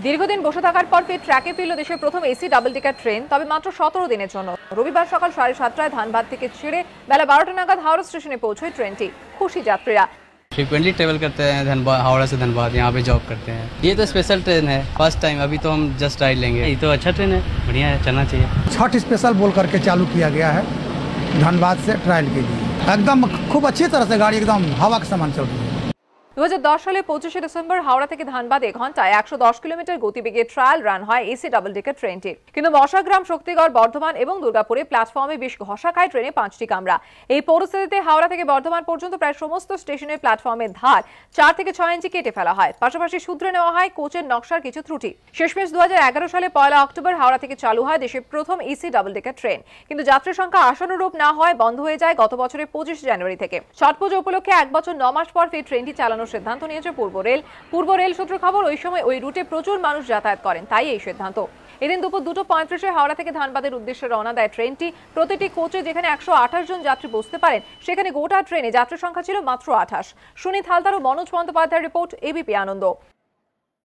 দীর্ঘদিন বসে থাকার পর ফের ট্র্যাকে ফিরল দেশের প্রথম এসি ডাবল ডেকার ট্রেন, তবে মাত্র 17 দিনের জন্য। রবিবার সকাল 7:30টায় ধানবাদ থেকে ছেড়ে বেলা 12টা নাগাদ হাওড়া স্টেশনে পৌঁছয় ট্রেনটি। খুশি যাত্রীরা। फ्रिक्वेंटली ट्रेवल करते हैं धनबाद, हावड़ा से धनबाद, यहाँ पे जॉब करते हैं। ये तो स्पेशल ट्रेन है, फर्स्ट टाइम, अभी तो हम जस्ट राइड लेंगे। ये तो अच्छा ट्रेन है, बढ़िया है, चलना चाहिए। छठ स्पेशल बोल करके चालू किया गया है धनबाद से ट्रायल के लिए। एकदम खूब अच्छी तरह से गाड़ी एकदम हवा के समान चल रही है। 2010 সালে 25শে ডিসেম্বর হাওড়া থেকে ধানবাদে ঘন্টায় 110 কিলোমিটার গতিবেগে ট্রায়াল রান হয় এসি ডাবল ডেকার ট্রেনটি। কিন্তু মশাগ্রাম, শক্তিগড়, বর্ধমান এবং দুর্গাপুরে প্ল্যাটফর্মে বেশ ঘষা খায় ট্রেনে 5টি কামরা। এই পরিস্থিতিতে হাওড়া থেকে বর্ধমান পর্যন্ত প্রায় সমস্ত স্টেশনের প্ল্যাটফর্মের ধার 4 থেকে 6 ইঞ্চি কেটে ফেলা হয়। পাশাপাশি শুধরে নেওয়া হয় কোচের নকশার কিছু ত্রুটি। শেষমেশ 2011 সালে 1 অক্টোবর হাওড়া থেকে চালু হয় দেশের প্রথম এসি ডাবল ডেকার ট্রেন। কিন্তু যাত্রী সংখ্যা আশানুরূপ না হয় বন্ধ হয়ে যায় গত বছরের 25 জানুয়ারি থেকে। ছট পুজো উপলক্ষে 1 বছর 9 মাস পর ফের ট্রেনটি চালানোর সিদ্ধান্ত নিয়েছে পূর্ব রেল সূত্র খবর। ওই সময় ওই রুটে প্রচুর মানুষ যাতায়াত করেন, তাই এই সিদ্ধান্ত। এদিন দুপুর 2:35-এ হাওড়া থেকে ধানবাদের উদ্দেশ্যে রওনা দেয় ট্রেনটি। প্রতিটি কোচে যেখানে 128 জন যাত্রী বসতে পারেন, সেখানে গোটা ট্রেনে যাত্রী সংখ্যা ছিল মাত্র 28। সুনীত হালদার ও মনোজ বন্দ্যোপাধ্যায়ের রিপোর্ট, এবিপি আনন্দ।